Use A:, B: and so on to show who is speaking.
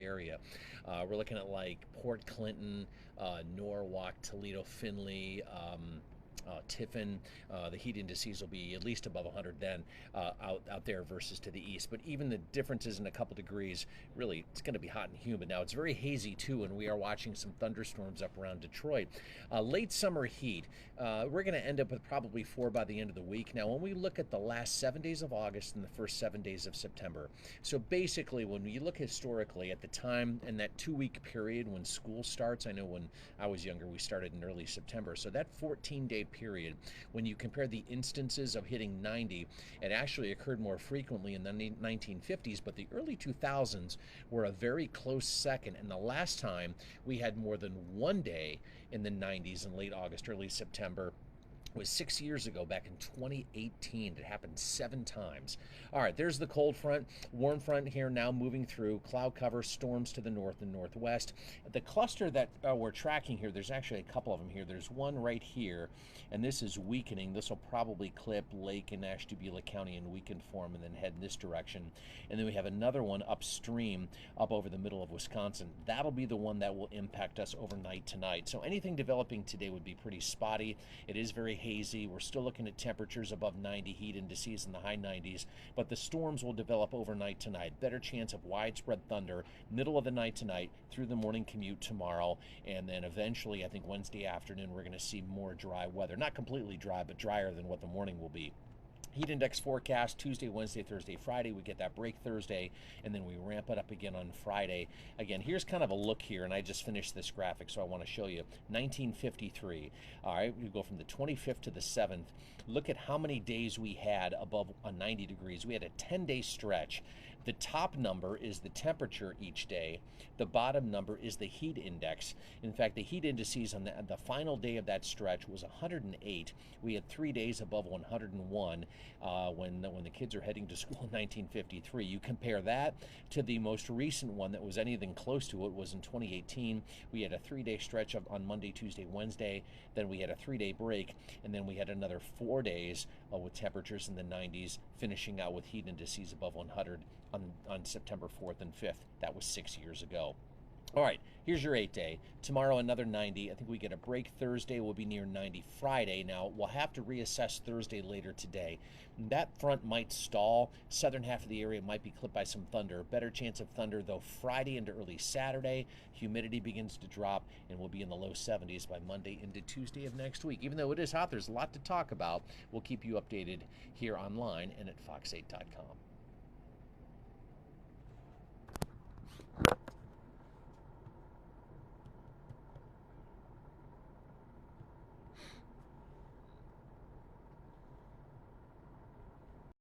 A: area. We're looking at like Port Clinton, Norwalk, Toledo, Findlay. Tiffin, the heat indices will be at least above 100 then out there versus to the east. But even the differences in a couple degrees, really, it's going to be hot and humid. Now, it's very hazy too, and we are watching some thunderstorms up around Detroit. Late summer heat, we're going to end up with probably 4 by the end of the week. Now, when we look at the last 7 days of August and the first 7 days of September, so basically, when you look historically at the time in that 2 week period when school starts, I know when I was younger, we started in early September. So that 14-day period, when you compare the instances of hitting 90, it actually occurred more frequently in the 1950s, but the early 2000s were a very close second. And the last time we had more than one day in the 90s in late August, early September, was 6 years ago, back in 2018. It happened 7 times. All right, there's the cold front. Warm front here now moving through. Cloud cover, storms to the north and northwest. The cluster that we're tracking here, there's actually a couple of them here. There's one right here, and this is weakening. This will probably clip Lake and Ashtabula County in weakened form and then head in this direction. And then we have another one upstream, up over the middle of Wisconsin. That'll be the one that will impact us overnight tonight. So anything developing today would be pretty spotty. It is very hazy. We're still looking at temperatures above 90, heat indices in the high 90s, but the storms will develop overnight tonight. Better chance of widespread thunder middle of the night tonight through the morning commute tomorrow, and then eventually, I think Wednesday afternoon, we're going to see more dry weather. Not completely dry, but drier than what the morning will be. Heat index forecast Tuesday, Wednesday, Thursday, Friday. We get that break Thursday, and then we ramp it up again on Friday. Again, here's kind of a look here, and I just finished this graphic, so I want to show you. 1953. All right, we go from the 25th to the 7th. Look at how many days we had above 90 degrees. We had a 10-day stretch. The top number is the temperature each day. The bottom number is the heat index. In fact, the heat indices on the final day of that stretch was 108. We had 3 days above 101. When the kids are heading to school in 1953. You compare that to the most recent one that was anything close to it was in 2018. We had a 3-day stretch on Monday, Tuesday, Wednesday. Then we had a 3-day break, and then we had another 4 days with temperatures in the 90s, finishing out with heat indices above 100 on September 4th and 5th. That was 6 years ago. All right, here's your 8-day. Tomorrow, another 90. I think we get a break Thursday. We'll be near 90 Friday. Now, we'll have to reassess Thursday later today. That front might stall. Southern half of the area might be clipped by some thunder. Better chance of thunder, though, Friday into early Saturday. Humidity begins to drop, and we'll be in the low 70s by Monday into Tuesday of next week. Even though it is hot, there's a lot to talk about. We'll keep you updated here online and at fox8.com.